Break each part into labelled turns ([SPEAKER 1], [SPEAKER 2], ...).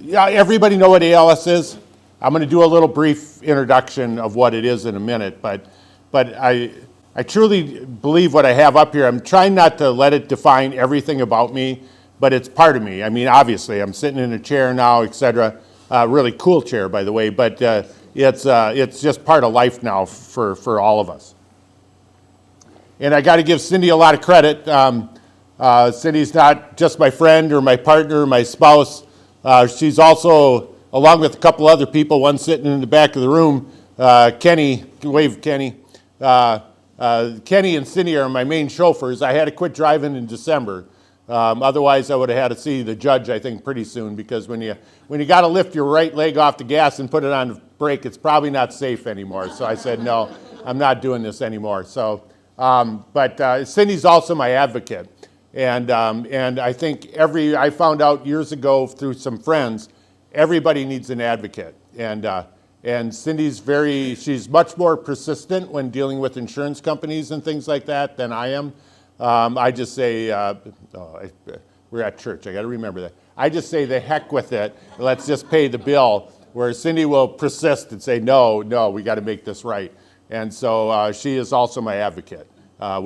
[SPEAKER 1] Yeah, everybody know what ALS is? I'm going to do a little brief introduction of what it is in a minute, but I truly believe what I have up here. I'm trying not to let it define everything about me, but it's part of me. I mean, obviously, I'm sitting in a chair now, etc. Really cool chair, by the way, but it's just part of life now for all of us. And I got to give Cindy a lot of credit. Cindy's not just my friend or my partner or my spouse. She's also, along with a couple other people, one sitting in the back of the room, Kenny, wave Kenny. Kenny and Cindy are my main chauffeurs. I had to quit driving in December. Otherwise, I would have had to see the judge, I think, pretty soon, because when you got to lift your right leg off the gas and put it on the brake, it's probably not safe anymore. So I said, no, I'm not doing this anymore. So, but Cindy's also my advocate. And I think I found out years ago through some friends, everybody needs an advocate. And Cindy's she's much more persistent when dealing with insurance companies and things like that than I am. I just say, we're at church, I got to remember that. I just say the heck with it, let's just pay the bill, where Cindy will persist and say, no, we got to make this right. And so she is also my advocate, I'll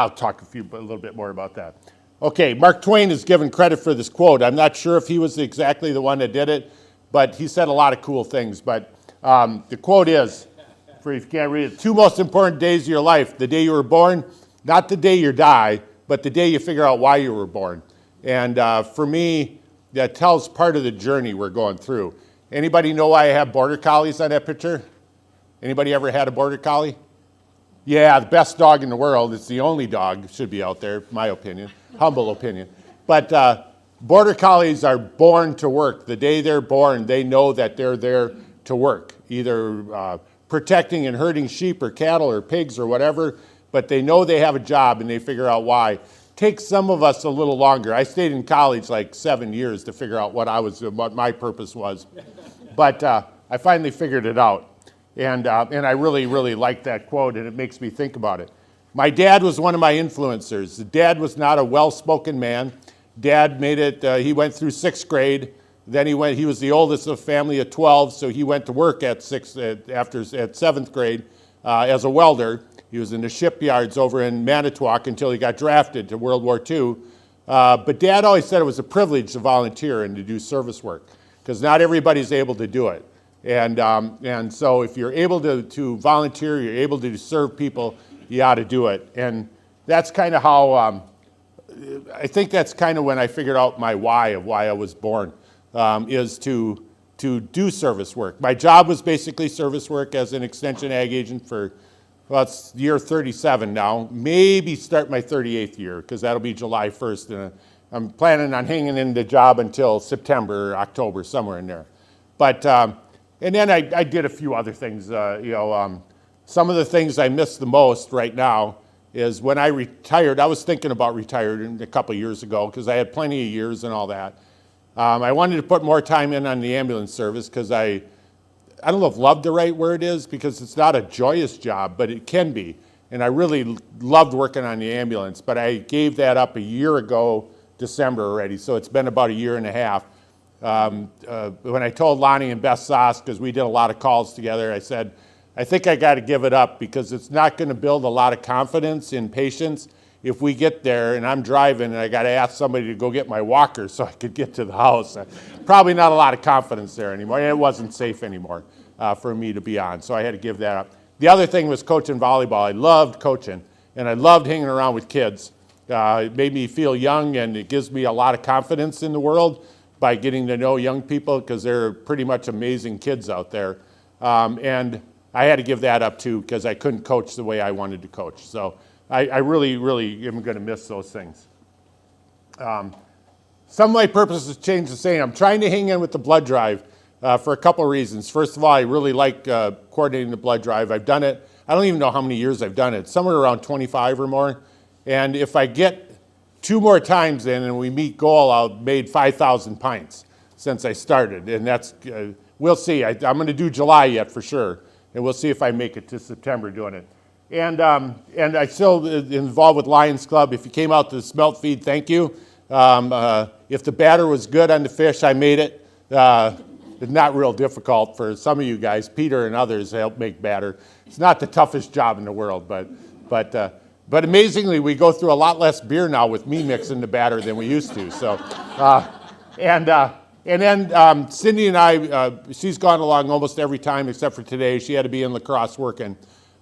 [SPEAKER 1] talk a little bit more about that. Okay, Mark Twain is given credit for this quote. I'm not sure if he was exactly the one that did it, but he said a lot of cool things. But the quote is, if you can't read it, 2 most important days of your life: the day you were born, not the day you die, but the day you figure out why you were born. And for me, that tells part of the journey we're going through. Anybody know why I have border collies on that picture? Anybody ever had a border collie? Yeah, the best dog in the world. It's the only dog should be out there, my opinion, humble opinion. But border collies are born to work. The day they're born, they know that they're there to work, either protecting and herding sheep or cattle or pigs or whatever, but they know they have a job and they figure out why. Takes some of us a little longer. I stayed in college like 7 years to figure out what my purpose was. But I finally figured it out. And I really, really like that quote, and it makes me think about it. My dad was one of my influencers. Dad was not a well-spoken man. Dad made it, he went through 6th grade. Then he was the oldest of a family of 12, so he went to work at 7th grade as a welder. He was in the shipyards over in Manitowoc until he got drafted to World War II. But Dad always said it was a privilege to volunteer and to do service work, because not everybody's able to do it. And so if you're able to volunteer, you're able to serve people, you ought to do it. And that's kind of how, I think that's kind of when I figured out my why of why I was born, is to do service work. My job was basically service work as an extension ag agent for, well, it's year 37 now, maybe start my 38th year, because that'll be July 1st. And I'm planning on hanging in the job until September or October, somewhere in there. But, and then I did a few other things. Some of the things I miss the most right now is when I retired. I was thinking about retiring a couple of years ago because I had plenty of years and all that. I wanted to put more time in on the ambulance service because I don't know if love the right word is, because it's not a joyous job, but it can be. And I really loved working on the ambulance, but I gave that up a year ago, December already, so it's been about a year and a half. When I told Lonnie and Beth Sauce, because we did a lot of calls together, I said, I think I got to give it up because it's not going to build a lot of confidence in patients if we get there and I'm driving and I got to ask somebody to go get my walker so I could get to the house. Probably not a lot of confidence there anymore. And it wasn't safe anymore for me to be on, so I had to give that up. The other thing was coaching volleyball. I loved coaching, and I loved hanging around with kids. It made me feel young, and it gives me a lot of confidence in the world by getting to know young people, because they're pretty much amazing kids out there. And I had to give that up too, because I couldn't coach the way I wanted to coach. So I really, really am going to miss those things. Some of my purposes change the same. I'm trying to hang in with the blood drive for a couple of reasons. First of all, I really like coordinating the blood drive. I've done it. I don't even know how many years I've done it. Somewhere around 25 or more. And if I get 2 more times in and we meet goal, I've made 5,000 pints since I started. And that's, we'll see. I'm going to do July yet for sure. And we'll see if I make it to September doing it. And I still involved with Lions Club. If you came out to the smelt feed, thank you. If the batter was good on the fish, I made it. It's not real difficult for some of you guys. Peter and others help make batter. It's not the toughest job in the world, but amazingly, we go through a lot less beer now with me mixing the batter than we used to. So, and then Cindy and I, she's gone along almost every time except for today. She had to be in lacrosse working.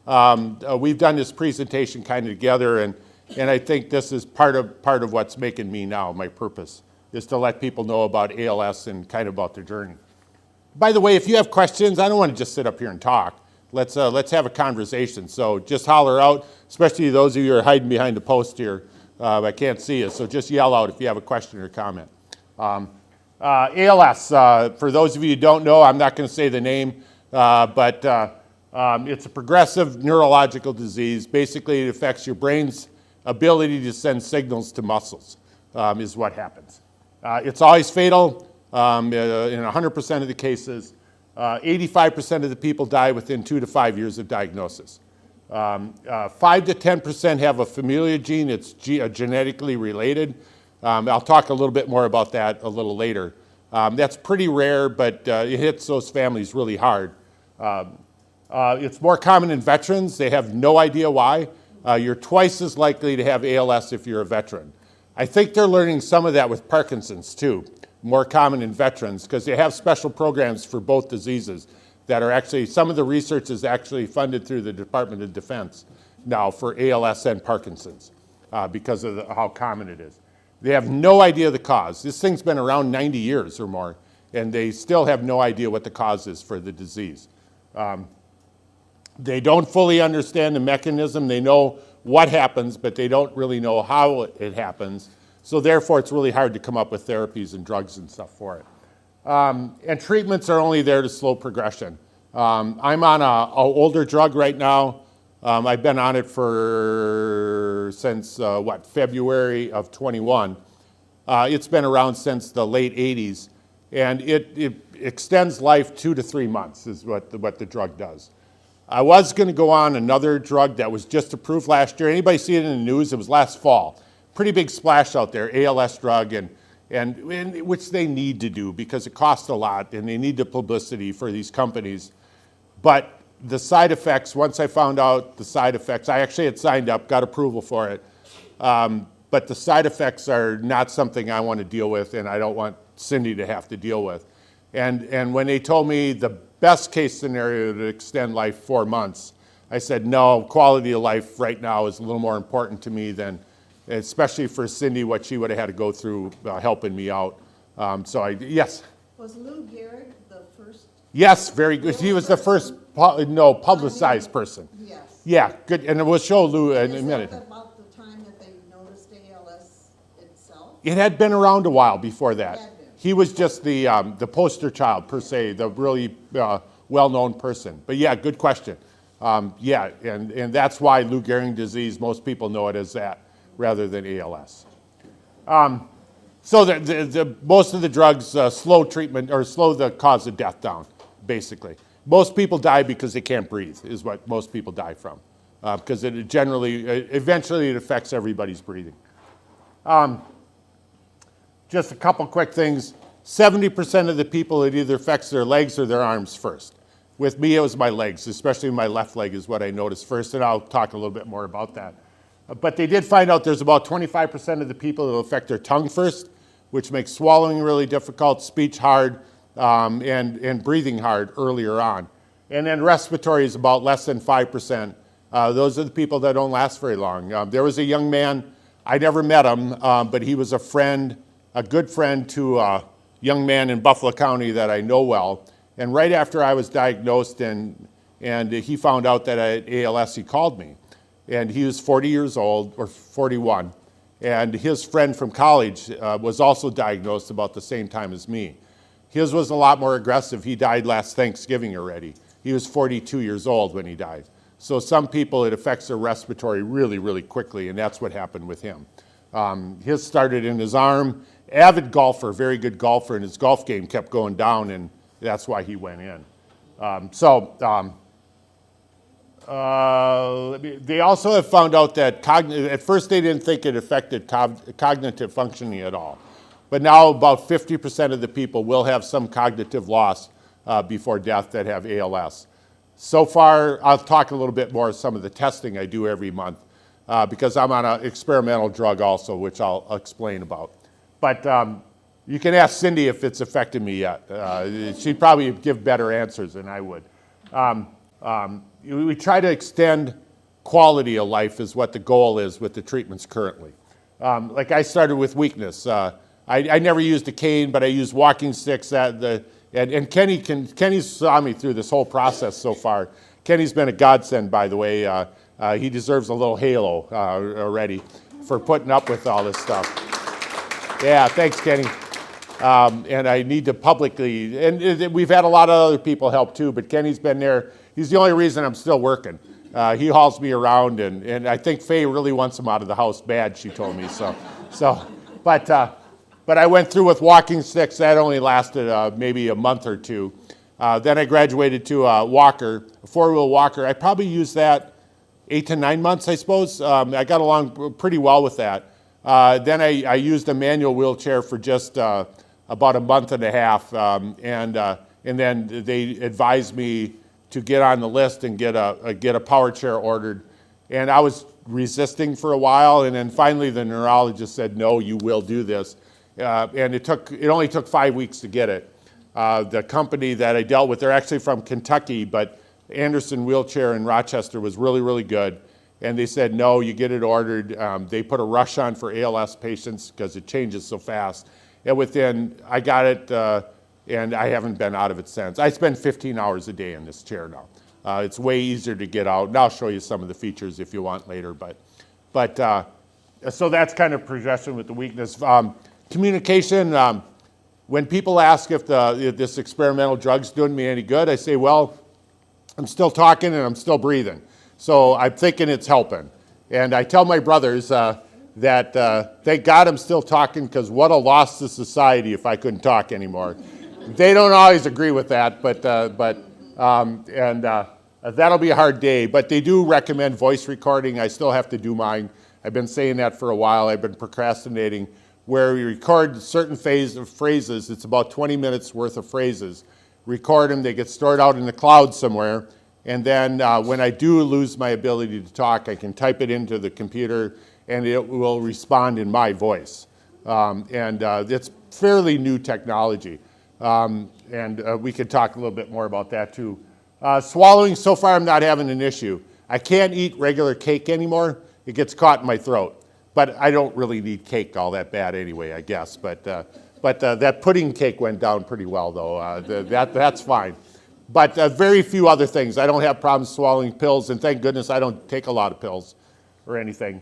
[SPEAKER 1] We've done this presentation kind of together, and I think this is part of what's making me now, my purpose, is to let people know about ALS and kind of about their journey. By the way, if you have questions, I don't want to just sit up here and talk. Let's have a conversation. So just holler out, especially those of you who are hiding behind the post here. I can't see you, so just yell out if you have a question or comment. ALS, for those of you who don't know, I'm not going to say the name, but it's a progressive neurological disease. Basically, it affects your brain's ability to send signals to muscles, is what happens. It's always fatal in 100% of the cases. 85% of the people die within 2 to 5 years of diagnosis. 5 to 10% have a familial gene. It's genetically related. I'll talk a little bit more about that a little later. That's pretty rare, but it hits those families really hard. It's more common in veterans. They have no idea why. You're twice as likely to have ALS if you're a veteran. I think they're learning some of that with Parkinson's too, more common in veterans, because they have special programs for both diseases that are actually, some of the research is actually funded through the Department of Defense now for ALS and Parkinson's because of how common it is. They have no idea the cause. This thing's been around 90 years or more, and they still have no idea what the cause is for the disease. They don't fully understand the mechanism. They know what happens, but they don't really know how it happens. So therefore, it's really hard to come up with therapies and drugs and stuff for it. And treatments are only there to slow progression. I'm on an older drug right now. I've been on it since February of 21. It's been around since the late 80s, and it extends life 2 to 3 months is what the drug does. I was going to go on another drug that was just approved last year. Anybody see it in the news? It was last fall. Pretty big splash out there, ALS drug, and which they need to do because it costs a lot, and they need the publicity for these companies. But the side effects, once I found out the side effects, I actually had signed up, got approval for it, but the side effects are not something I want to deal with, and I don't want Cindy to have to deal with. And when they told me the best case scenario to extend life 4 months, I said, no, quality of life right now is a little more important to me than, especially for Cindy, what she would have had to go through helping me out. Yes?
[SPEAKER 2] Was Lou Gehrig the first?
[SPEAKER 1] Yes, very good. He was the first publicized person.
[SPEAKER 2] Yes.
[SPEAKER 1] Yeah, good. And we'll show Lou in a minute.
[SPEAKER 2] Is that about the time that they noticed ALS itself?
[SPEAKER 1] It had been around a while before that.
[SPEAKER 2] Had been.
[SPEAKER 1] He was just the poster child, per se, the really well-known person. But yeah, good question. Yeah, and that's why Lou Gehrig disease, most people know it as that, rather than ALS. So most of the drugs slow treatment, or slow the cause of death down, basically. Most people die because they can't breathe, is what most people die from. Because eventually it affects everybody's breathing. Just a couple quick things. 70% of the people, it either affects their legs or their arms first. With me, it was my legs, especially my left leg is what I noticed first, and I'll talk a little bit more about that. But they did find out there's about 25% of the people that will affect their tongue first, which makes swallowing really difficult, speech hard, and breathing hard earlier on. And then respiratory is about less than 5%. Those are the people that don't last very long. There was a young man, I never met him, but he was a good friend to a young man in Buffalo County that I know well. And right after I was diagnosed and he found out that I had ALS, he called me. And he was 40 years old, or 41. And his friend from college was also diagnosed about the same time as me. His was a lot more aggressive. He died last Thanksgiving already. He was 42 years old when he died. So some people, it affects their respiratory really, really quickly, and that's what happened with him. His started in his arm. Avid golfer, very good golfer, and his golf game kept going down, and that's why he went in. They also have found out that at first they didn't think it affected cognitive functioning at all. But now about 50% of the people will have some cognitive loss before death that have ALS. So far, I'll talk a little bit more of some of the testing I do every month because I'm on an experimental drug also, which I'll explain about. But you can ask Cindy if it's affected me yet. She'd probably give better answers than I would. We try to extend quality of life is what the goal is with the treatments currently. Like I started with weakness. I never used a cane, but I used walking sticks. And Kenny saw me through this whole process so far. Kenny's been a godsend, by the way. He deserves a little halo already for putting up with all this stuff. Yeah, thanks, Kenny. And I need to publicly, and we've had a lot of other people help too, but Kenny's been there. He's the only reason I'm still working. He hauls me around, and I think Faye really wants him out of the house bad, she told me. But I went through with walking sticks. That only lasted maybe a month or two. Then I graduated to a walker, a four-wheel walker. I probably used that 8 to 9 months, I suppose. I got along pretty well with that. Then I used a manual wheelchair for just about a month and a half, and then they advised me to get on the list and get a power chair ordered. And I was resisting for a while, and then finally the neurologist said, "No, you will do this." And it only took 5 weeks to get it. The company that I dealt with, they're actually from Kentucky, but Anderson Wheelchair in Rochester was really, really good. And they said, "No, you get it ordered." They put a rush on for ALS patients because it changes so fast. And I got it, and I haven't been out of it since. I spend 15 hours a day in this chair now. It's way easier to get out, and I'll show you some of the features if you want later. So that's kind of progression with the weakness. Communication, when people ask if this experimental drug's doing me any good, I say, well, I'm still talking and I'm still breathing. So I'm thinking it's helping. And I tell my brothers that thank God I'm still talking, because what a loss to society if I couldn't talk anymore. They don't always agree with that, but that'll be a hard day. But they do recommend voice recording. I still have to do mine. I've been saying that for a while. I've been procrastinating. Where we record certain phrases, it's about 20 minutes worth of phrases. Record them, they get stored out in the cloud somewhere, and then when I do lose my ability to talk, I can type it into the computer and it will respond in my voice. It's fairly new technology, and we could talk a little bit more about that too. Swallowing, so far I'm not having an issue. I can't eat regular cake anymore. It gets caught in my throat. But I don't really need cake all that bad anyway, I guess. But that pudding cake went down pretty well, though. That's fine. But very few other things. I don't have problems swallowing pills, and thank goodness I don't take a lot of pills or anything.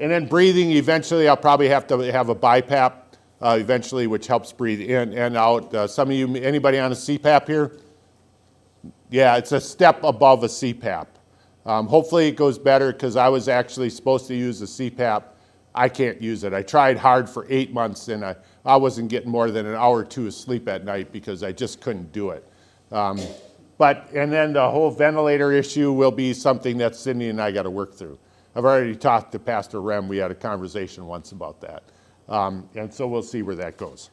[SPEAKER 1] And then breathing, eventually I'll probably have to have a BiPAP eventually, which helps breathe in and out. Some of you, anybody on a CPAP here? Yeah, it's a step above a CPAP. Hopefully it goes better, because I was actually supposed to use a CPAP. I can't use it. I tried hard for 8 months, and I wasn't getting more than an hour or two of sleep at night because I just couldn't do it. And then the whole ventilator issue will be something that Cindy and I got to work through. I've already talked to Pastor Rem. We had a conversation once about that. And so we'll see where that goes.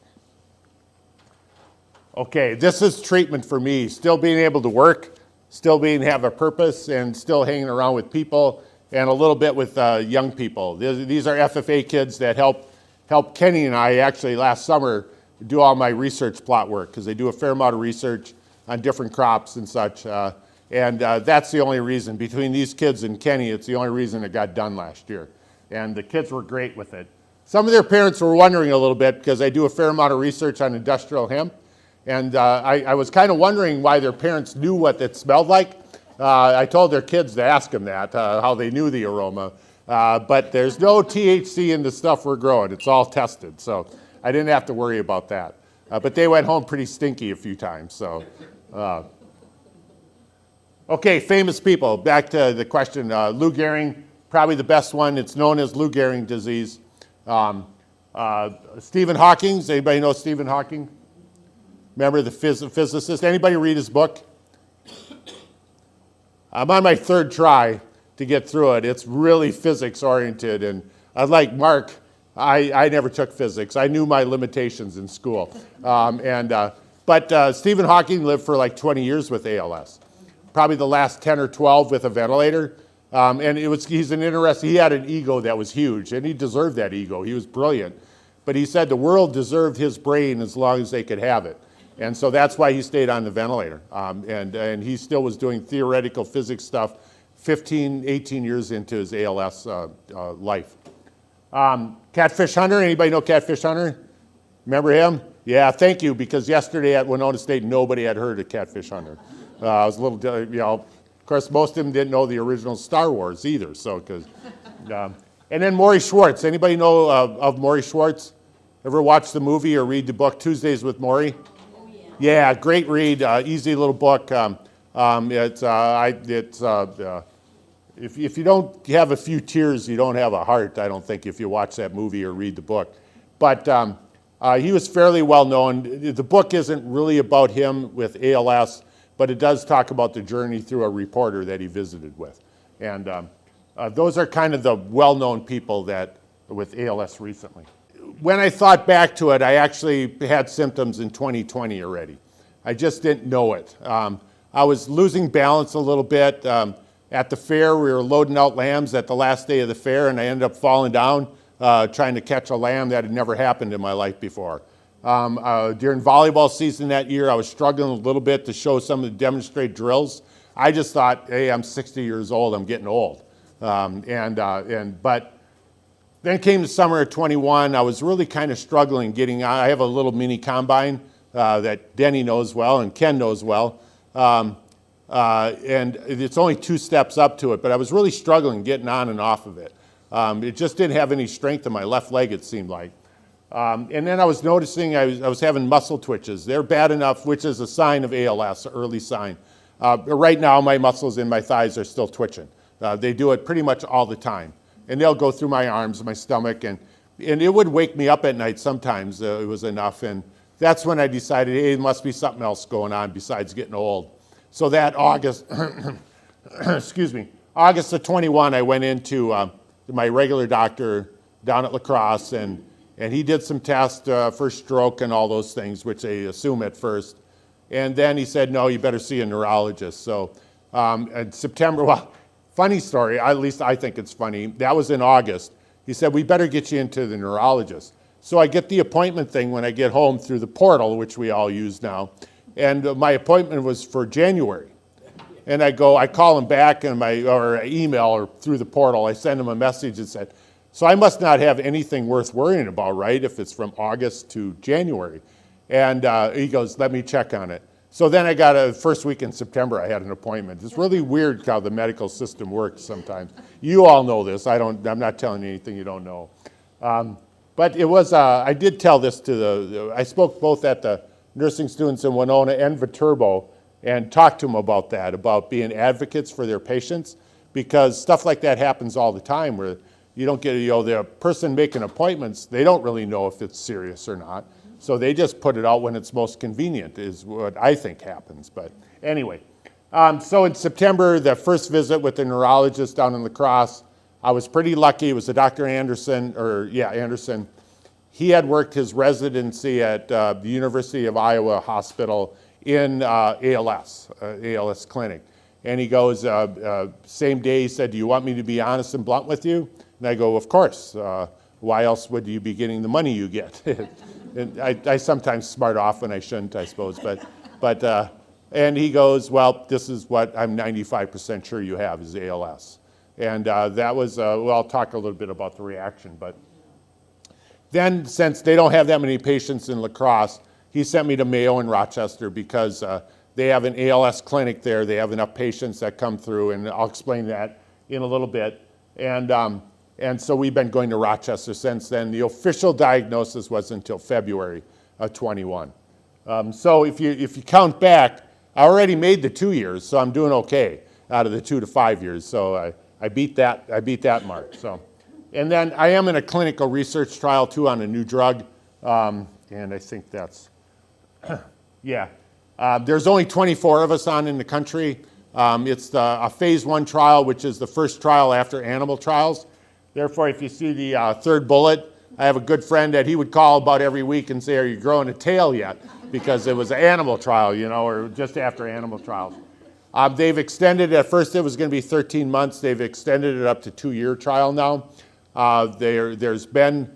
[SPEAKER 1] Okay, this is treatment for me. Still being able to work, still have a purpose, and still hanging around with people, and a little bit with young people. These are FFA kids that helped Kenny and I actually last summer do all my research plot work, because they do a fair amount of research on different crops and such. That's the only reason. Between these kids and Kenny, it's the only reason it got done last year. And the kids were great with it. Some of their parents were wondering a little bit, because I do a fair amount of research on industrial hemp. And I was kind of wondering why their parents knew what it smelled like. I told their kids to ask them that, how they knew the aroma. But there's no THC in the stuff we're growing. It's all tested, so I didn't have to worry about that. But they went home pretty stinky a few times. So, okay, famous people. Back to the question. Lou Gehrig, probably the best one. It's known as Lou Gehrig disease. Stephen Hawking. Anybody know Stephen Hawking? Remember the physicist? Anybody read his book? I'm on my third try to get through it. It's really physics oriented, and unlike Mark, I never took physics. I knew my limitations in school. But Stephen Hawking lived for like 20 years with ALS, probably the last 10 or 12 with a ventilator. And he had an ego that was huge, and he deserved that ego. He was brilliant. But he said the world deserved his brain as long as they could have it. And so that's why he stayed on the ventilator. And he still was doing theoretical physics stuff 15, 18 years into his ALS life. Catfish Hunter, anybody know Catfish Hunter? Remember him? Yeah, thank you, because yesterday at Winona State, nobody had heard of Catfish Hunter. I was a little, of course, most of them didn't know the original Star Wars either. And then Maury Schwartz. Anybody know of Maury Schwartz? Ever watch the movie or read the book Tuesdays with Maury?
[SPEAKER 3] Oh, yeah.
[SPEAKER 1] Yeah, great read, easy little book. If you don't have a few tears, you don't have a heart, I don't think, if you watch that movie or read the book. But he was fairly well known. The book isn't really about him with ALS, but it does talk about the journey through a reporter that he visited with. And those are kind of the well-known people that with ALS recently. When I thought back to it, I actually had symptoms in 2020 already. I just didn't know it. I was losing balance a little bit. At the fair, we were loading out lambs at the last day of the fair, and I ended up falling down trying to catch a lamb. That had never happened in my life before. During volleyball season that year, I was struggling a little bit to show some of the demonstrate drills. I just thought, hey, I'm 60 years old, I'm getting old. But then came the summer of 21, I was really kind of struggling getting on. I have a little mini combine that Denny knows well and Ken knows well. And it's only 2 steps up to it, but I was really struggling getting on and off of it. It just didn't have any strength in my left leg, it seemed like. And then I was noticing I was having muscle twitches. They're bad enough, which is a sign of ALS, an early sign. Right now, my muscles in my thighs are still twitching. They do it pretty much all the time. And they'll go through my arms, my stomach, and it would wake me up at night sometimes. It was enough. And that's when I decided, hey, there must be something else going on besides getting old. So that August, August of 21, I went into my regular doctor down at La Crosse, and he did some tests for stroke and all those things, which they assume at first. And then he said, no, you better see a neurologist. So in September, well, funny story, at least I think it's funny, that was in August. He said, we better get you into the neurologist. So I get the appointment thing when I get home through the portal, which we all use now. And my appointment was for January. And I call him back or email or through the portal. I send him a message and said, so I must not have anything worth worrying about, right, if it's from August to January. And he goes, let me check on it. So then I got first week in September, I had an appointment. It's really weird how the medical system works sometimes. You all know this. I'm not telling you anything you don't know. But it was, I did tell this to I spoke both at the nursing students in Winona and Viterbo and talked to them about that, about being advocates for their patients, because stuff like that happens all the time where you don't get, the person making appointments, they don't really know if it's serious or not. So they just put it out when it's most convenient is what I think happens. But anyway, so in September, the first visit with the neurologist down in La Crosse, I was pretty lucky. It was a Dr. Anderson, Anderson. He had worked his residency at the University of Iowa Hospital in ALS clinic. And he goes, same day, he said, do you want me to be honest and blunt with you? And I go, of course. Why else would you be getting the money you get? And I sometimes smart off when I shouldn't, I suppose. And he goes, well, this is what I'm 95% sure you have is ALS. And that was, well, I'll talk a little bit about the reaction. But then, since they don't have that many patients in La Crosse, he sent me to Mayo in Rochester because they have an ALS clinic there. They have enough patients that come through, and I'll explain that in a little bit. And so we've been going to Rochester since then. The official diagnosis was until February of 21. So if you count back, I already made the 2 years, so I'm doing okay out of the 2 to 5 years. So I beat that mark. So, and then I am in a clinical research trial too on a new drug, and I think that's, yeah. There's only 24 of us on in the country. It's a phase 1 trial, which is the first trial after animal trials. Therefore, if you see the third bullet, I have a good friend that he would call about every week and say, are you growing a tail yet? Because it was an animal trial, you know, or just after animal trials. They've extended, at first it was going to be 13 months. They've extended it up to 2-year trial now. There's been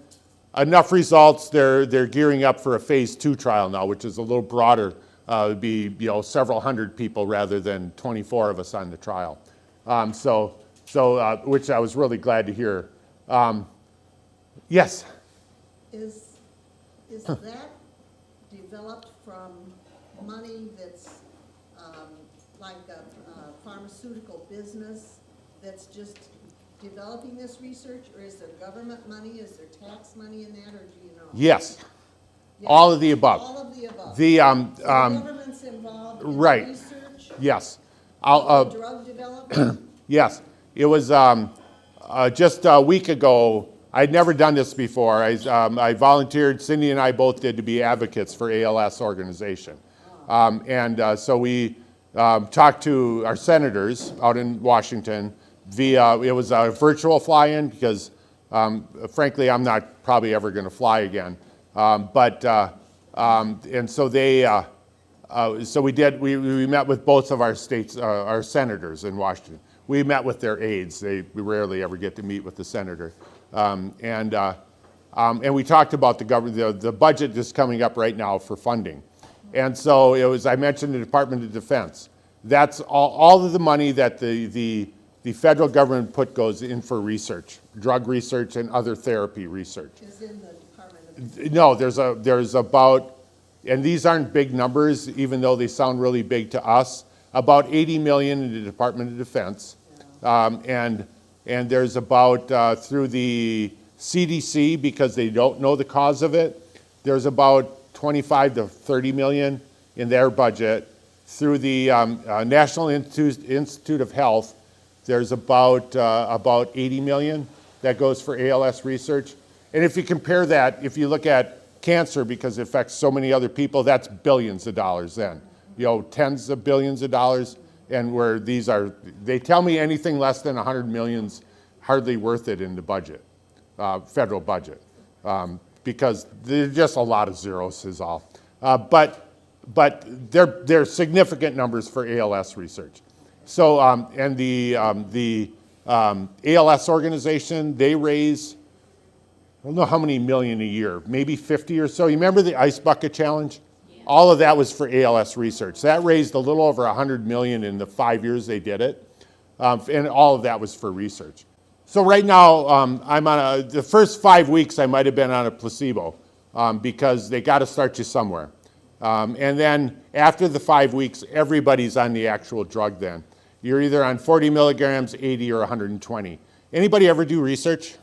[SPEAKER 1] enough results. They're gearing up for a phase 2 trial now, which is a little broader. It would be, you know, several hundred people rather than 24 of us on the trial. Which I was really glad to hear. Yes?
[SPEAKER 2] Is that developed from money that's like a pharmaceutical business that's just developing this research, or is there government money, is there tax money in that, or do you know?
[SPEAKER 1] Yes.
[SPEAKER 2] Yes.
[SPEAKER 1] All of the above.
[SPEAKER 2] All of the above.
[SPEAKER 1] The
[SPEAKER 2] So government's involved in
[SPEAKER 1] right.
[SPEAKER 2] research?
[SPEAKER 1] Yes.
[SPEAKER 2] Drug development?
[SPEAKER 1] Yes. It was just a week ago. I'd never done this before. I volunteered, Cindy and I both did, to be advocates for ALS organization. So we talked to our senators out in Washington via, it was a virtual fly-in because frankly, I'm not probably ever going to fly again. So we met with both of our states, our senators in Washington. We met with their aides. We rarely ever get to meet with the senator. And we talked about the budget that's coming up right now for funding. And so it was, I mentioned the Department of Defense. That's all of the money that the federal government goes in for research, drug research and other therapy research.
[SPEAKER 2] Is in the Department of Defense?
[SPEAKER 1] No, there's about, and these aren't big numbers, even though they sound really big to us, about 80 million in the Department of Defense. And there's about, through the CDC, because they don't know the cause of it, there's about 25 to 30 million in their budget. Through the National Institute of Health, there's about 80 million that goes for ALS research. And if you compare that, if you look at cancer, because it affects so many other people, that's billions of dollars then. You know, tens of billions of dollars. And where these are, they tell me anything less than 100 million's hardly worth it in the budget, federal budget, because there's just a lot of zeros is all. But they're significant numbers for ALS research. So, and the ALS organization, they raise, I don't know how many million a year, maybe 50 or so. You remember the Ice Bucket Challenge? All of that was for ALS research. That raised a little over 100 million in the 5 years they did it. And all of that was for research. So right now, I'm on the first 5 weeks, I might have been on a placebo because they got to start you somewhere. And then after the 5 weeks, everybody's on the actual drug then. You're either on 40 milligrams, 80, or 120. Anybody ever do research?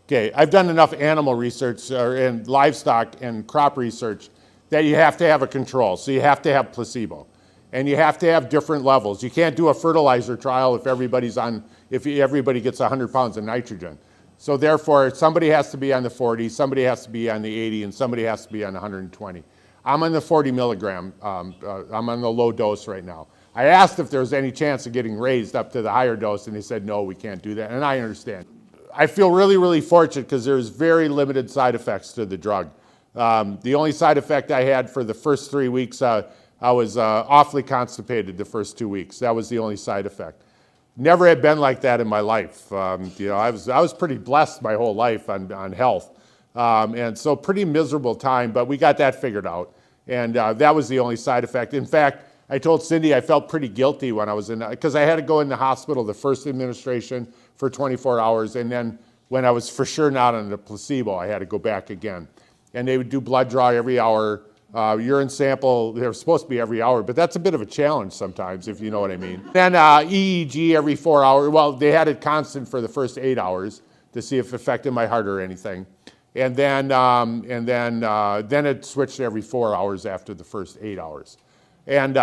[SPEAKER 1] Okay, I've done enough animal research and livestock and crop research that you have to have a control. So you have to have placebo. And you have to have different levels. You can't do a fertilizer trial if everybody gets 100 pounds of nitrogen. So therefore, somebody has to be on the 40, somebody has to be on the 80, and somebody has to be on the 120. I'm on the 40 milligram. I'm on the low dose right now. I asked if there was any chance of getting raised up to the higher dose, and they said, no, we can't do that. And I understand. I feel really, really fortunate because there's very limited side effects to the drug. The only side effect I had for the first 3 weeks, I was awfully constipated the first 2 weeks. That was the only side effect. Never had been like that in my life. You know, I was pretty blessed my whole life on health. And so pretty miserable time, but we got that figured out. And that was the only side effect. In fact, I told Cindy I felt pretty guilty when I was in, because I had to go in the hospital the first administration for 24 hours. And then when I was for sure not on the placebo, I had to go back again. And they would do blood draw every hour, urine sample, they're supposed to be every hour, but that's a bit of a challenge sometimes, if you know what I mean. Then EEG every 4 hours. Well, they had it constant for the first 8 hours to see if it affected my heart or anything. And then it switched to every 4 hours after the first 8 hours. And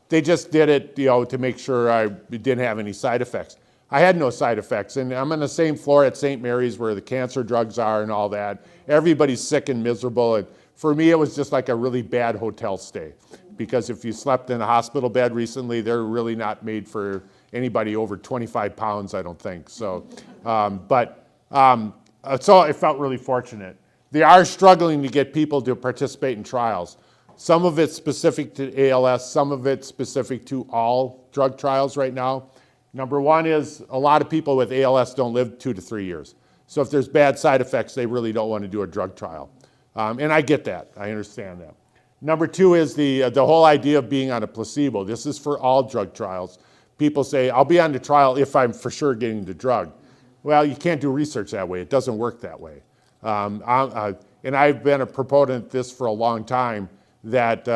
[SPEAKER 1] they just did it, you know, to make sure I didn't have any side effects. I had no side effects, and I'm on the same floor at St. Mary's where the cancer drugs are and all that. Everybody's sick and miserable, and for me it was just like a really bad hotel stay. because if you slept in a hospital bed recently, they're really not made for anybody over 25 pounds, I don't think. So I felt really fortunate. They are struggling to get people to participate in trials. Some of it's specific to ALS, some of it's specific to all drug trials right now. Number one is a lot of people with ALS don't live 2 to 3 years. So if there's bad side effects, they really don't want to do a drug trial. And I get that, I understand that. Number two is the whole idea of being on a placebo. This is for all drug trials. People say, I'll be on the trial if I'm for sure getting the drug. Well, you can't do research that way. It doesn't work that way. And I've been a proponent of this for a long time, that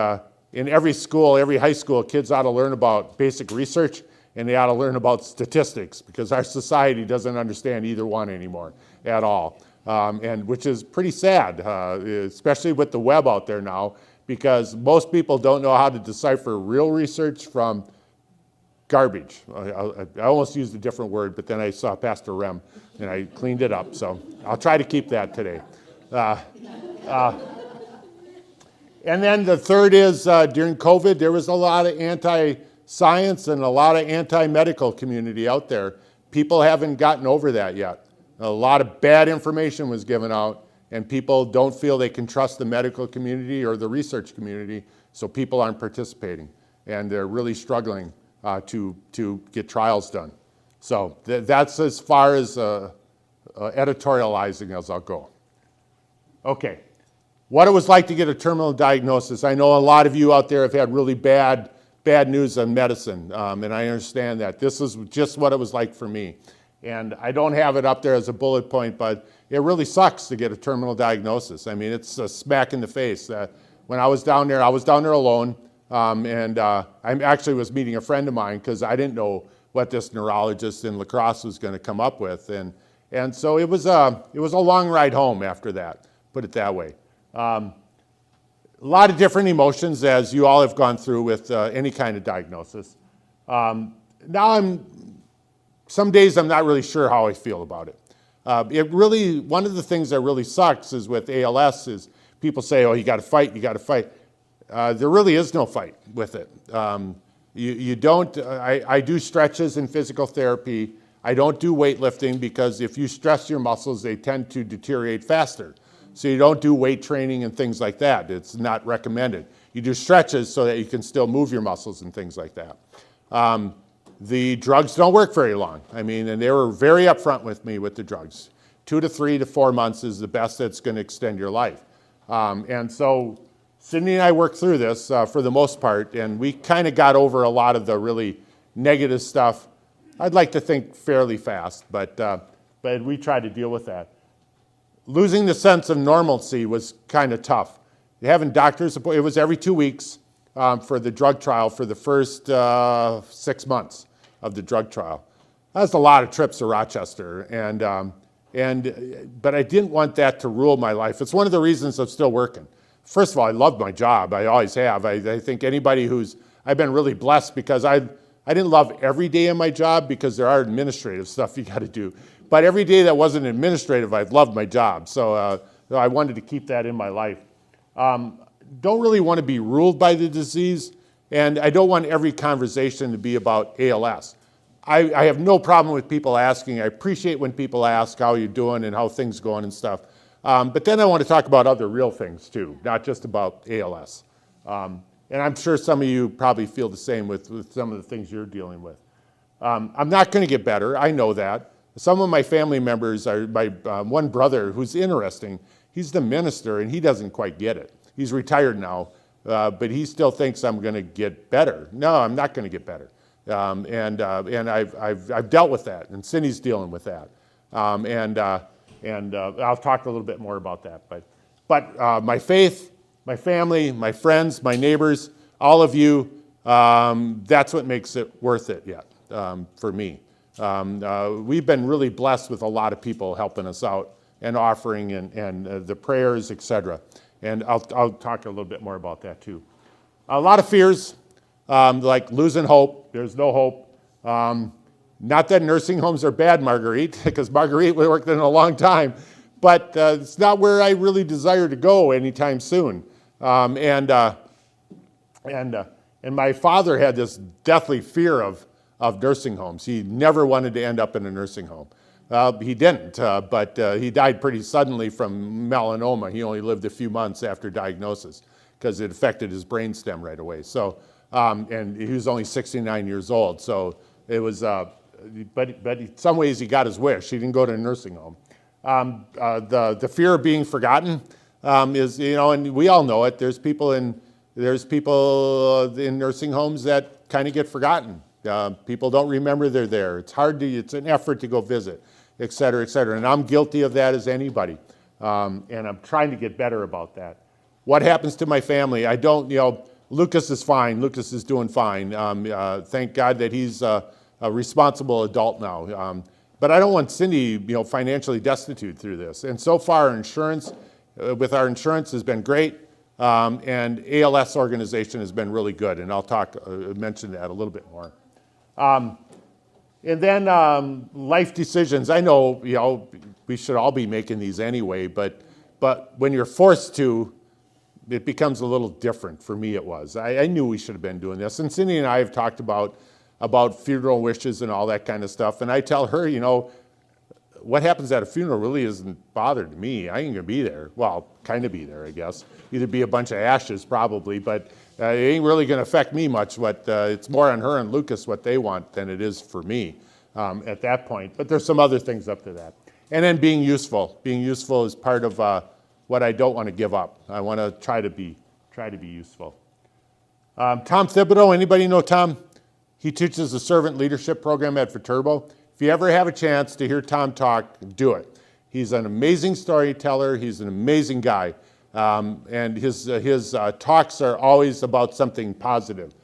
[SPEAKER 1] in every school, every high school, kids ought to learn about basic research, and they ought to learn about statistics, because our society doesn't understand either one anymore at all. And which is pretty sad, especially with the web out there now, because most people don't know how to decipher real research from garbage. I almost used a different word, but then I saw Pastor Rem, and I cleaned it up. So I'll try to keep that today. And then the third is during COVID, there was a lot of anti-science and a lot of anti-medical community out there. People haven't gotten over that yet. A lot of bad information was given out, and people don't feel they can trust the medical community or the research community, so people aren't participating. And they're really struggling to get trials done. So that's as far as editorializing as I'll go. Okay, what it was like to get a terminal diagnosis. I know a lot of you out there have had really bad news on medicine, and I understand that. This is just what it was like for me. And I don't have it up there as a bullet point, but it really sucks to get a terminal diagnosis. I mean, it's a smack in the face. When I was down there alone, and I actually was meeting a friend of mine because I didn't know what this neurologist in La Crosse was going to come up with. And so it was a long ride home after that, put it that way. A lot of different emotions, as you all have gone through with any kind of diagnosis. Some days I'm not really sure how I feel about it. One of the things that really sucks is with ALS is people say, oh, you got to fight, you got to fight. There really is no fight with it. You don't, I do stretches and physical therapy. I don't do weightlifting because if you stress your muscles, they tend to deteriorate faster. So you don't do weight training and things like that. It's not recommended. You do stretches so that you can still move your muscles and things like that. The drugs don't work very long. I mean, and they were very upfront with me with the drugs. 2 to 3 to 4 months is the best that's going to extend your life. And so Cindy and I worked through this for the most part, and we kind of got over a lot of the really negative stuff. I'd like to think fairly fast, but we tried to deal with that. Losing the sense of normalcy was kind of tough. Having doctors, it was every 2 weeks for the drug trial for the first 6 months of the drug trial. That was a lot of trips to Rochester, but I didn't want that to rule my life. It's one of the reasons I'm still working. First of all, I love my job. I always have. I think anybody I've been really blessed because I didn't love every day of my job because there are administrative stuff you got to do. But every day that wasn't administrative, I loved my job. So I wanted to keep that in my life. Don't really want to be ruled by the disease, and I don't want every conversation to be about ALS. I have no problem with people asking. I appreciate when people ask how you're doing and how things going and stuff. But then I want to talk about other real things too, not just about ALS. And I'm sure some of you probably feel the same with some of the things you're dealing with. I'm not going to get better. I know that. Some of my family members are my one brother who's interesting. He's the minister, and he doesn't quite get it. He's retired now, but he still thinks I'm going to get better. No, I'm not going to get better. And I've dealt with that, and Cindy's dealing with that. And I'll talk a little bit more about that. But my faith, my family, my friends, my neighbors, all of you, that's what makes it worth it yet for me. We've been really blessed with a lot of people helping us out and offering and the prayers, etc. And I'll talk a little bit more about that too. A lot of fears, like losing hope. There's no hope. Not that nursing homes are bad, Marguerite, because Marguerite worked in a long time, but it's not where I really desire to go anytime soon. And And my father had this deathly fear of nursing homes. He never wanted to end up in a nursing home. He didn't, but he died pretty suddenly from melanoma. He only lived a few months after diagnosis because it affected his brainstem right away. So, and he was only 69 years old. So it was, but in some ways he got his wish. He didn't go to a nursing home. The fear of being forgotten is, and we all know it. There's people in nursing homes that kind of get forgotten. People don't remember they're there. It's an effort to go visit, et cetera, et cetera. And I'm guilty of that as anybody. And I'm trying to get better about that. What happens to my family? I don't, Lucas is fine. Lucas is doing fine. Thank God that he's a responsible adult now. But I don't want Cindy, financially destitute through this. And so far, our insurance has been great. And ALS organization has been really good. And I'll mention that a little bit more. And then life decisions. I know, we should all be making these anyway, but when you're forced to, it becomes a little different. For me, it was. I knew we should have been doing this. And Cindy and I have talked about funeral wishes and all that kind of stuff. And I tell her, what happens at a funeral really isn't bothered to me. I ain't going to be there. Well, kind of be there, I guess. Either be a bunch of ashes probably, but it ain't really going to affect me much. It's more on her and Lucas what they want than it is for me at that point. But there's some other things up to that. And then being useful. Being useful is part of what I don't want to give up. I want to try to be useful. Tom Thibodeau, anybody know Tom? He teaches a servant leadership program at Viterbo. If you ever have a chance to hear Tom talk, do it. He's an amazing storyteller. He's an amazing guy. And his talks are always about something positive.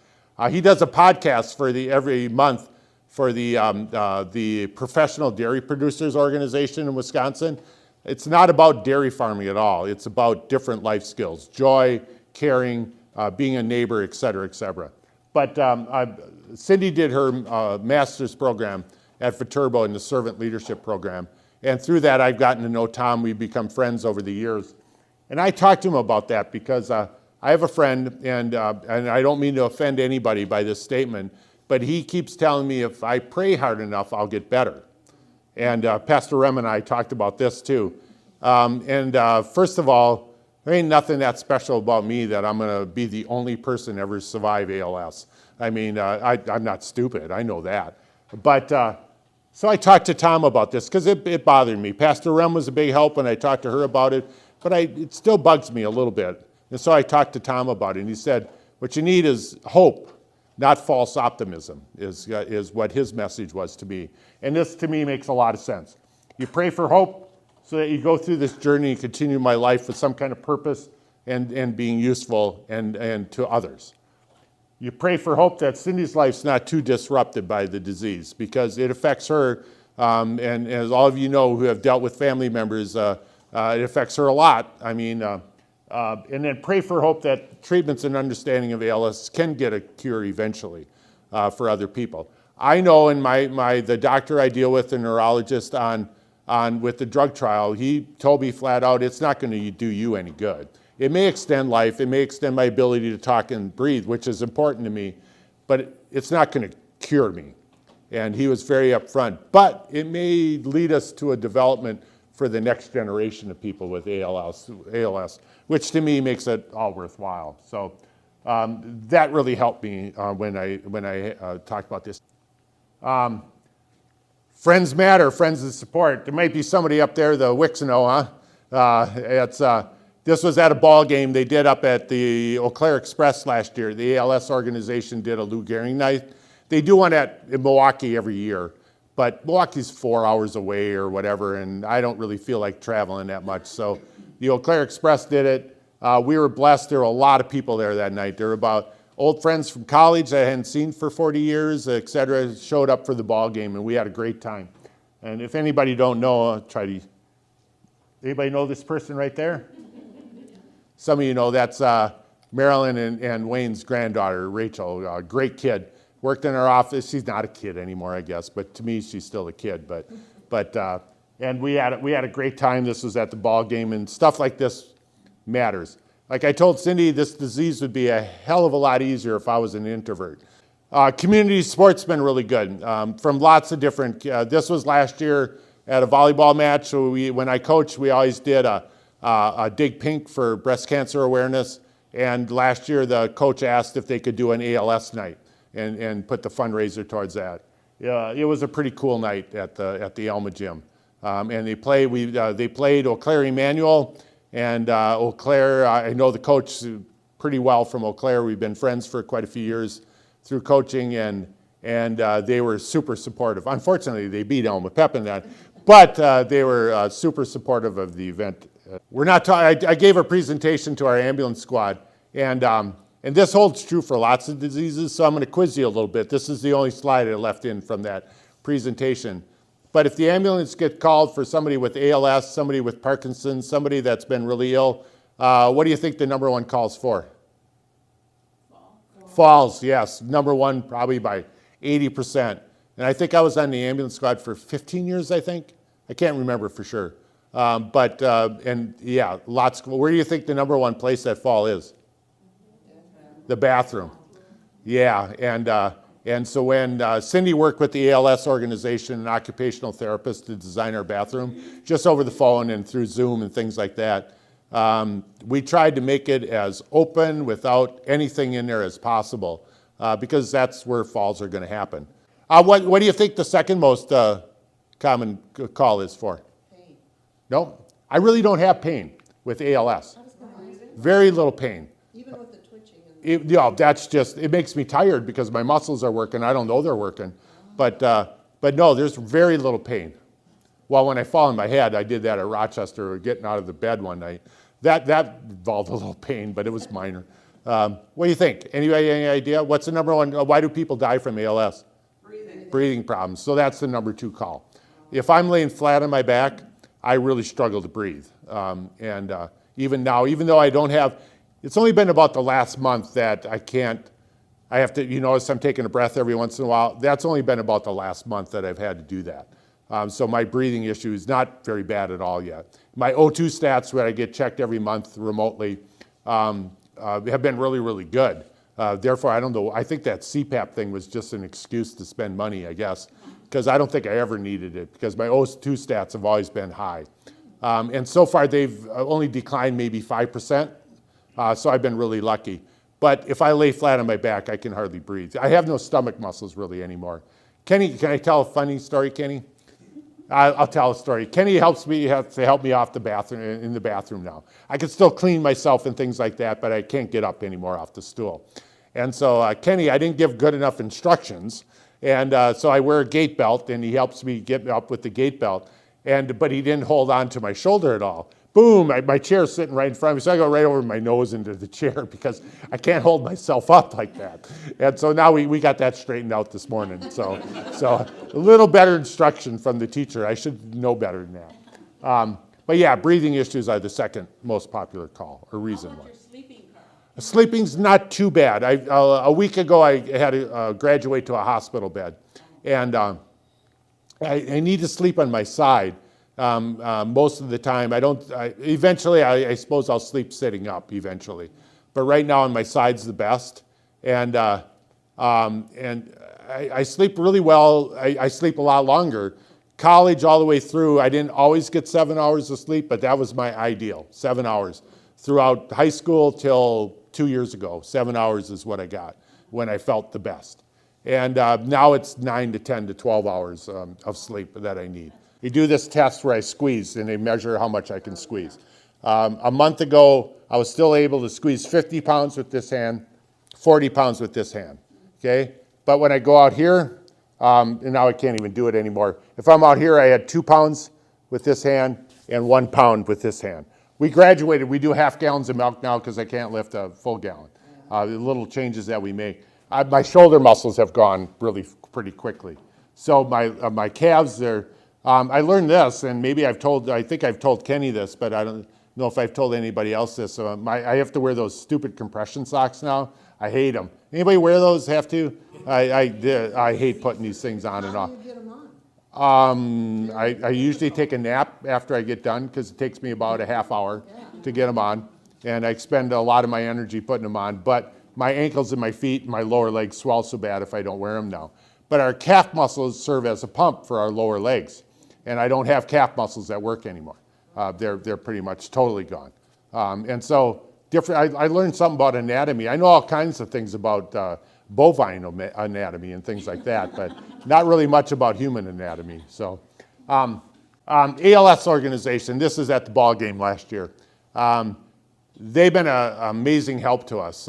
[SPEAKER 1] He does a podcast every month for the Professional Dairy Producers Organization in Wisconsin. It's not about dairy farming at all. It's about different life skills, joy, caring, being a neighbor, et cetera, et cetera. But Cindy did her master's program at Viterbo in the servant leadership program. And through that, I've gotten to know Tom. We've become friends over the years. And I talked to him about that because I have a friend, and I don't mean to offend anybody by this statement, but he keeps telling me if I pray hard enough, I'll get better. And Pastor Rem and I talked about this too. First of all, there ain't nothing that special about me that I'm going to be the only person ever to survive ALS. I mean, I'm not stupid. I know that. But so I talked to Tom about this because it bothered me. Pastor Rem was a big help, and I talked to her about it. But it still bugs me a little bit. And so I talked to Tom about it, and he said, what you need is hope, not false optimism, is what his message was to me. And this, to me, makes a lot of sense. You pray for hope so that you go through this journey and continue my life with some kind of purpose and being useful and to others. You pray for hope that Cindy's life's not too disrupted by the disease because it affects her, and as all of you know who have dealt with family members, it affects her a lot. I mean, and then pray for hope that treatments and understanding of ALS can get a cure eventually for other people. I know in the doctor I deal with, the neurologist with the drug trial, he told me flat out, it's not going to do you any good. It may extend life, it may extend my ability to talk and breathe, which is important to me, but it's not going to cure me. And he was very upfront. But it may lead us to a development for the next generation of people with ALS, which to me makes it all worthwhile. So that really helped me when I talked about this. Friends matter, friends and support. There might be somebody up there, the Wixino, huh? This was at a ball game they did up at the Eau Claire Express last year. The ALS organization did a Lou Gehrig night. They do one in Milwaukee every year. But Milwaukee's 4 hours away or whatever, and I don't really feel like traveling that much. So the Eau Claire Express did it. We were blessed. There were a lot of people there that night. There were about old friends from college that I hadn't seen for 40 years, et cetera, showed up for the ball game, and we had a great time. And if anybody don't know, anybody know this person right there? Some of you know that's Marilyn and Wayne's granddaughter, Rachel, a great kid. Worked in our office. She's not a kid anymore, I guess, but to me, she's still a kid. And we had a great time. This was at the ball game, and stuff like this matters. Like I told Cindy, this disease would be a hell of a lot easier if I was an introvert. Community sports been really good from lots of different, this was last year at a volleyball match. So when I coached, we always did a Dig Pink for breast cancer awareness. And last year, the coach asked if they could do an ALS night and put the fundraiser towards that. Yeah, it was a pretty cool night at the Alma gym. And they played Eau Claire Emmanuel, and Eau Claire, I know the coach pretty well from Eau Claire. We've been friends for quite a few years through coaching, and they were super supportive. Unfortunately, they beat Alma Pep in that, but they were super supportive of the event. I gave a presentation to our ambulance squad, and this holds true for lots of diseases, so I'm going to quiz you a little bit. This is the only slide I left in from that presentation. But if the ambulance gets called for somebody with ALS, somebody with Parkinson's, somebody that's been really ill, what do you think the number one call's for? Falls, yes. Number one, probably by 80%. And I think I was on the ambulance squad for 15 years, I think. I can't remember for sure. And yeah, lots. Where do you think the number one place that fall is? The bathroom. Yeah, and so when Cindy worked with the ALS organization, an occupational therapist, to design our bathroom, just over the phone and through Zoom and things like that, we tried to make it as open without anything in there as possible, because that's where falls are going to happen. What do you think the second most common call is for?
[SPEAKER 2] Pain.
[SPEAKER 1] No, I really don't have pain with ALS. Very little pain.
[SPEAKER 2] Even with the twitching.
[SPEAKER 1] That's just, it makes me tired because my muscles are working. I don't know they're working. But no, there's very little pain. Well, when I fall on my head, I did that at Rochester, getting out of the bed one night. That involved a little pain, but it was minor. What do you think? Anybody, any idea? What's the number one? Why do people die from ALS? Breathing problems. So that's the number two call. If I'm laying flat on my back, I really struggle to breathe. Even now, even though I don't have, it's only been about the last month that I have to, you notice I'm taking a breath every once in a while. That's only been about the last month that I've had to do that. So my breathing issue is not very bad at all yet. My O2 stats, where I get checked every month remotely, have been really, really good. Therefore, I don't know, I think that CPAP thing was just an excuse to spend money, I guess, because I don't think I ever needed it, because my O2 stats have always been high. And so far, they've only declined maybe 5%, so I've been really lucky. But if I lay flat on my back, I can hardly breathe. I have no stomach muscles really anymore. Kenny, can I tell a funny story, Kenny? I'll tell a story. Kenny helps me off the bathroom, in the bathroom now. I can still clean myself and things like that, but I can't get up anymore off the stool. And so Kenny, I didn't give good enough instructions, and so I wear a gait belt, and he helps me get up with the gait belt. But he didn't hold on to my shoulder at all. Boom, my chair's sitting right in front of me, so I go right over my nose into the chair because I can't hold myself up like that. And so now we got that straightened out this morning. So a little better instruction from the teacher. I should know better than that. But yeah, breathing issues are the second most popular call or reason why.
[SPEAKER 3] How about your sleeping, Carl?
[SPEAKER 1] Sleeping's not too bad. A week ago, I had to graduate to a hospital bed. And I need to sleep on my side. Most of the time, eventually, I suppose I'll sleep sitting up eventually. But right now, on my side's the best. And I sleep really well. I sleep a lot longer. College all the way through, I didn't always get 7 hours of sleep, but that was my ideal, 7 hours. Throughout high school till 2 years ago, 7 hours is what I got when I felt the best. And now it's 9 to 10 to 12 hours of sleep that I need. You do this test where I squeeze, and they measure how much I can squeeze. A month ago, I was still able to squeeze 50 pounds with this hand, 40 pounds with this hand, okay? But when I go out here, and now I can't even do it anymore. If I'm out here, I had 2 pounds with this hand and 1 pound with this hand. We graduated. We do half gallons of milk now because I can't lift a full gallon. The little changes that we make. My shoulder muscles have gone really pretty quickly. So my calves, I learned this, and maybe I think I've told Kenny this, but I don't know if I've told anybody else this. I have to wear those stupid compression socks now. I hate them. Anybody wear those? Have to? I hate putting these things on and off.
[SPEAKER 2] How do you get them on?
[SPEAKER 1] I usually take a nap after I get done because it takes me about a half hour to get them on. and I expend a lot of my energy putting them on, but my ankles and my feet and my lower legs swell so bad if I don't wear them now. But our calf muscles serve as a pump for our lower legs, and I don't have calf muscles that work anymore. They're pretty much totally gone. And so I learned something about anatomy. I know all kinds of things about bovine anatomy and things like that, but not really much about human anatomy. So ALS organization, this is at the ball game last year. They've been an amazing help to us.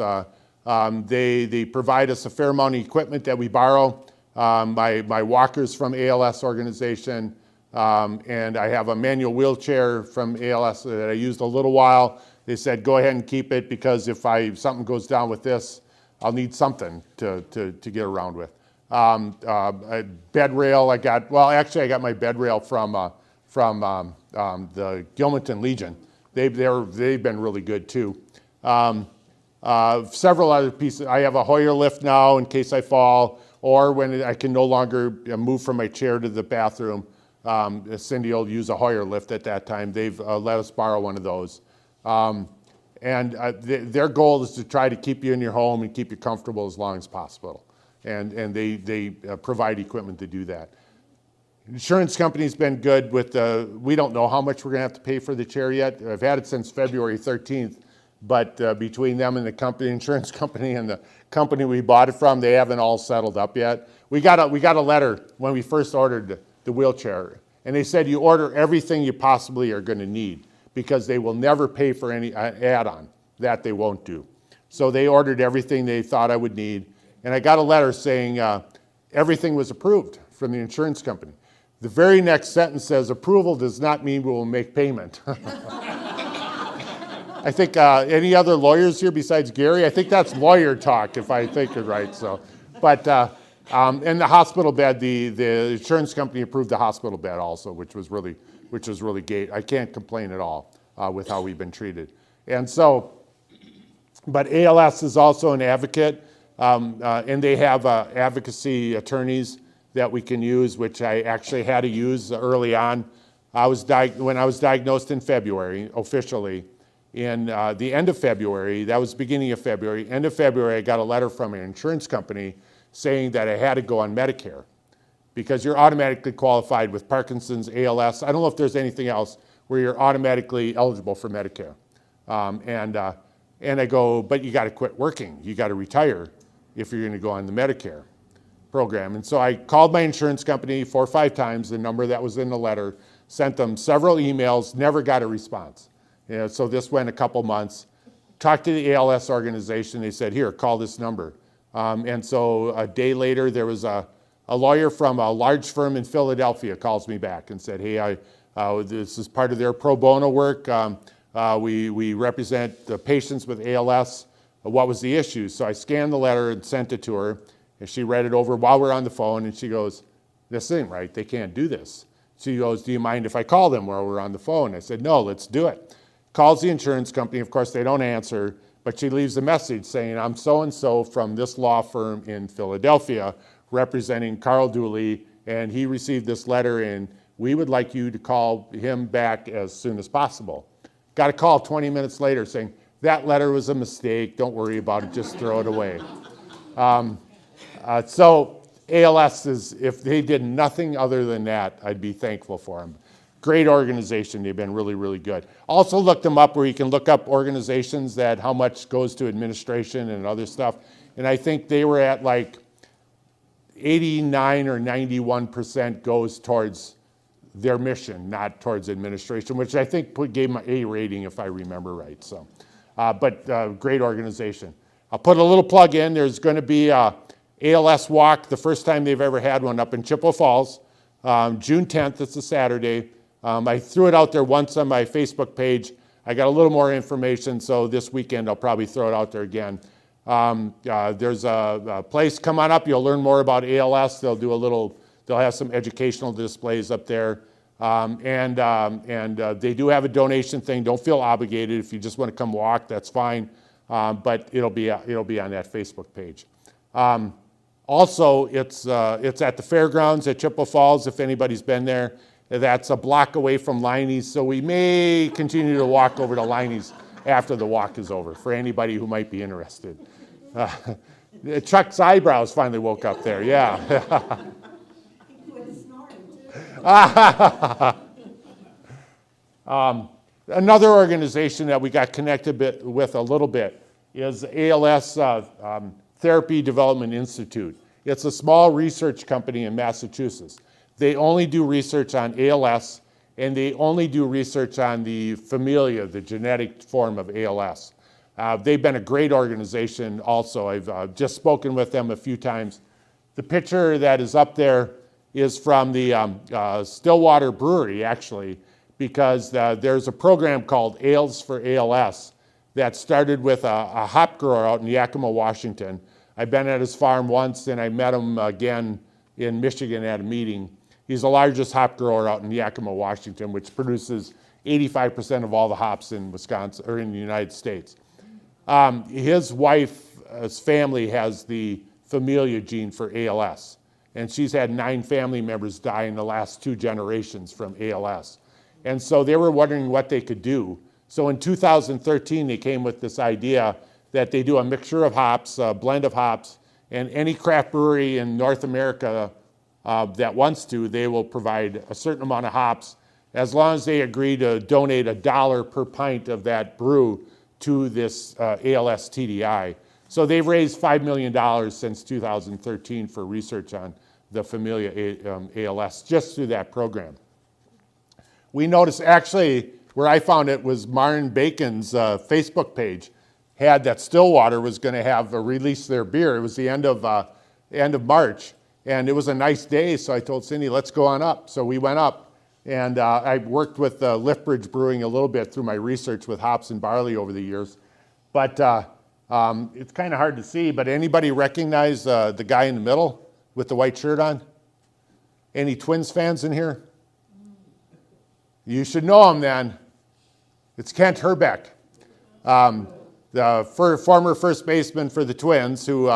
[SPEAKER 1] They provide us a fair amount of equipment that we borrow. My walker's from ALS organization, and I have a manual wheelchair from ALS that I used a little while. They said, go ahead and keep it, because if something goes down with this, I'll need something to get around with. A bed rail I got my bed rail from the Gilmanton Legion. They've been really good too. Several other pieces. I have a Hoyer lift now in case I fall, or when I can no longer move from my chair to the bathroom. Cindy will use a Hoyer lift at that time. They've let us borrow one of those. Their goal is to try to keep you in your home and keep you comfortable as long as possible. And they provide equipment to do that. Insurance company's been good with we don't know how much we're gonna have to pay for the chair yet. I've had it since February 13th, but between them and the insurance company and the company we bought it from, they haven't all settled up yet. We got a letter when we first ordered the wheelchair, and they said you order everything you possibly are gonna need, because they will never pay for any add-on. That they won't do. So they ordered everything they thought I would need, and I got a letter saying everything was approved from the insurance company. The very next sentence says, approval does not mean we will make payment. I think any other lawyers here besides Gary? I think that's lawyer talk, if I think it right. So, but and the hospital bed, the insurance company approved the hospital bed also, which was really great. I can't complain at all with how we've been treated. And so, but ALS is also an advocate, and they have advocacy attorneys that we can use, which I actually had to use early on. When I was diagnosed in February, officially, in the end of February, that was beginning of February, end of February, I got a letter from an insurance company saying that I had to go on Medicare, because you're automatically qualified with Parkinson's, ALS. I don't know if there's anything else where you're automatically eligible for Medicare. And I go, but you got to quit working. You got to retire if you're going to go on the Medicare program. And so I called my insurance company 4 or 5 times, the number that was in the letter, sent them several emails, never got a response. So this went a couple months. Talked to the ALS organization. They said, here, call this number. And so a day later, there was a lawyer from a large firm in Philadelphia calls me back and said, hey, this is part of their pro bono work. We represent the patients with ALS. What was the issue? So I scanned the letter and sent it to her, and she read it over while we're on the phone, and she goes, this ain't right, they can't do this. She goes, do you mind if I call them while we're on the phone? I said, no, let's do it. Calls the insurance company, of course they don't answer, but she leaves a message saying, I'm so-and-so from this law firm in Philadelphia representing Carl Duley, and he received this letter, and we would like you to call him back as soon as possible. Got a call 20 minutes later saying, that letter was a mistake, don't worry about it, just throw it away. So ALS is, if they did nothing other than that, I'd be thankful for them. Great organization, they've been really, really good. Also looked them up where you can look up organizations that how much goes to administration and other stuff. And I think they were at like 89 or 91% goes towards their mission, not towards administration, which I think gave them an A rating if I remember right. So, but great organization. I'll put a little plug in. There's going to be a ALS walk, the first time they've ever had one up in Chippewa Falls, June 10th. It's a Saturday. I threw it out there once on my Facebook page. I got a little more information, so this weekend I'll probably throw it out there again. There's a place, come on up, you'll learn more about ALS. They'll have some educational displays up there. They do have a donation thing. Don't feel obligated. If you just want to come walk, that's fine. But it'll be on that Facebook page. Also, it's at the fairgrounds at Chippewa Falls, if anybody's been there. That's a block away from Liney's, so we may continue to walk over to Liney's after the walk is over, for anybody who might be interested. Chuck's eyebrows finally woke up there, yeah.
[SPEAKER 2] He quit snoring too.
[SPEAKER 1] Another organization that we got connected with a little bit is ALS Therapy Development Institute. It's a small research company in Massachusetts. They only do research on ALS, and they only do research on the familia, the genetic form of ALS. They've been a great organization also. I've just spoken with them a few times. The picture that is up there is from the Stillwater Brewery, actually, because there's a program called Ales for ALS that started with a hop grower out in Yakima, Washington. I've been at his farm once, and I met him again in Michigan at a meeting. He's the largest hop grower out in Yakima, Washington, which produces 85% of all the hops in Wisconsin or in the United States. His wife's family has the familia gene for ALS, and she's had 9 family members die in the last 2 generations from ALS. And so they were wondering what they could do. So in 2013, they came with this idea that they do a mixture of hops, a blend of hops, and any craft brewery in North America that wants to, they will provide a certain amount of hops as long as they agree to donate $1 per pint of that brew to this ALS TDI. So they've raised $5 million since 2013 for research on the familia ALS just through that program. We noticed, actually, where I found it was Martin Bacon's Facebook page had that Stillwater was going to have release their beer. It was the end of March, and it was a nice day, so I told Cindy, let's go on up. So we went up, and I worked with Liftbridge Brewing a little bit through my research with hops and barley over the years. But it's kind of hard to see, but anybody recognize the guy in the middle with the white shirt on? Any Twins fans in here? You should know him then. It's Kent Herbeck, the former first baseman for the Twins, who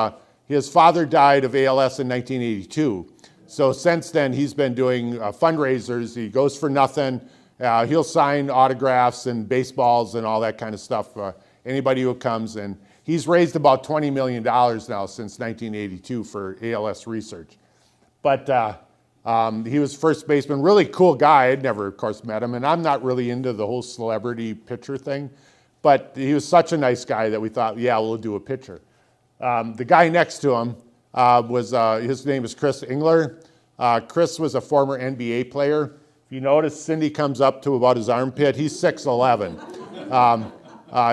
[SPEAKER 1] his father died of ALS in 1982. So since then, he's been doing fundraisers. He goes for nothing. He'll sign autographs and baseballs and all that kind of stuff, anybody who comes. And he's raised about $20 million now since 1982 for ALS research. But he was first baseman, really cool guy. I'd never, of course, met him, and I'm not really into the whole celebrity pitcher thing, but he was such a nice guy that we thought, yeah, we'll do a pitcher. The guy next to him his name is Chris Engler. Chris was a former NBA player. If you notice, Cindy comes up to about his armpit. He's 6'11".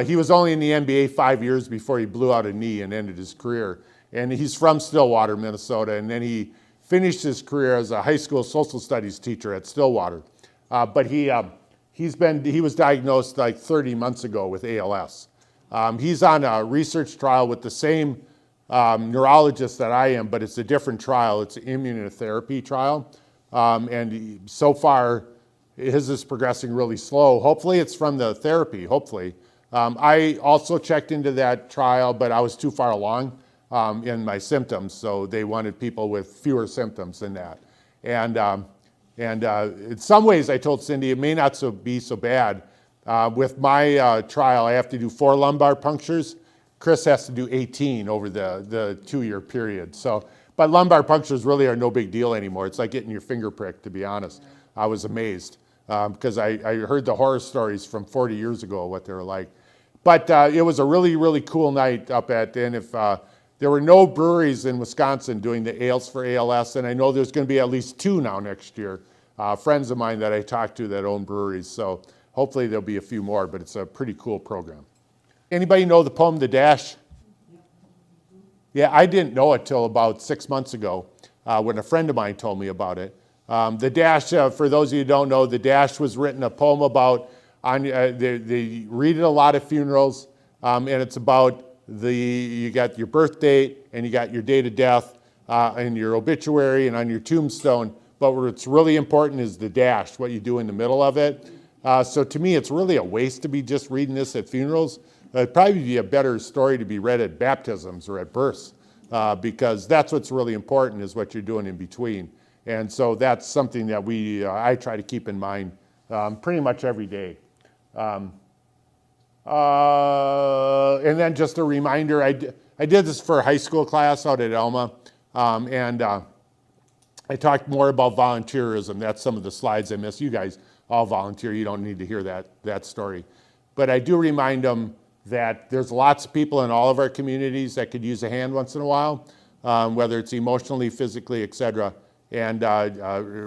[SPEAKER 1] He was only in the NBA 5 years before he blew out a knee and ended his career. And he's from Stillwater, Minnesota, and then he finished his career as a high school social studies teacher at Stillwater. But he was diagnosed like 30 months ago with ALS. He's on a research trial with the same neurologist that I am, but it's a different trial. It's an immunotherapy trial. And so far, his is progressing really slow. Hopefully it's from the therapy, hopefully. I also checked into that trial, but I was too far along in my symptoms, so they wanted people with fewer symptoms than that. And in some ways, I told Cindy, it may not be so bad. With my trial, I have to do 4 lumbar punctures. Chris has to do 18 over the 2-year period. But lumbar punctures really are no big deal anymore. It's like getting your finger pricked, to be honest. I was amazed because I heard the horror stories from 40 years ago, what they were like. But it was a really, really cool night up at, and if there were no breweries in Wisconsin doing the ales for ALS, and I know there's going to be at least 2 now next year. Friends of mine that I talked to that own breweries, so hopefully there'll be a few more, but it's a pretty cool program. Anybody know the poem, The Dash? Yeah, I didn't know it till about 6 months ago when a friend of mine told me about it. The Dash, for those of you who don't know, The Dash was written a poem about, they read it a lot at funerals, and it's about you got your birth date and you got your date of death and your obituary and on your tombstone, but what's really important is the dash, what you do in the middle of it. So to me, it's really a waste to be just reading this at funerals. It'd probably be a better story to be read at baptisms or at births, because that's what's really important is what you're doing in between. And so that's something that I try to keep in mind pretty much every day. And then just a reminder, I did this for a high school class out at Alma, and I talked more about volunteerism. That's some of the slides I missed. You guys all volunteer. You don't need to hear that story. But I do remind them that there's lots of people in all of our communities that could use a hand once in a while, whether it's emotionally, physically, et cetera, and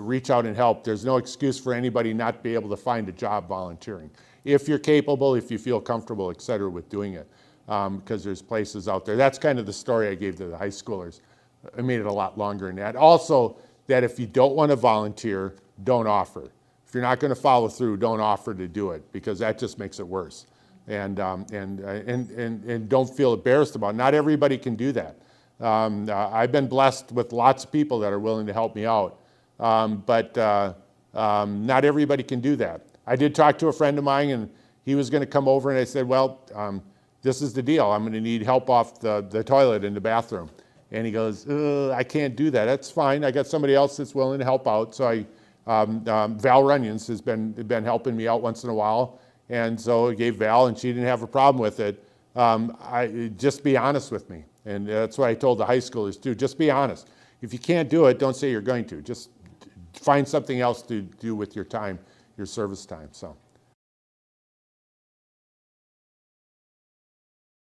[SPEAKER 1] reach out and help. There's no excuse for anybody not to be able to find a job volunteering. If you're capable, if you feel comfortable, et cetera, with doing it, because there's places out there. That's kind of the story I gave to the high schoolers. I made it a lot longer than that. Also, that if you don't want to volunteer, don't offer. If you're not going to follow through, don't offer to do it, because that just makes it worse. And don't feel embarrassed about it. Not everybody can do that. I've been blessed with lots of people that are willing to help me out, but not everybody can do that. I did talk to a friend of mine, and he was going to come over, and I said, well, this is the deal. I'm going to need help off the toilet in the bathroom. And he goes, I can't do that. That's fine. I got somebody else that's willing to help out. So Val Runyons has been helping me out once in a while. And so I gave Val, and she didn't have a problem with it. Just be honest with me. And that's what I told the high schoolers too. Just be honest. If you can't do it, don't say you're going to. Just find something else to do with your time, your service time. So.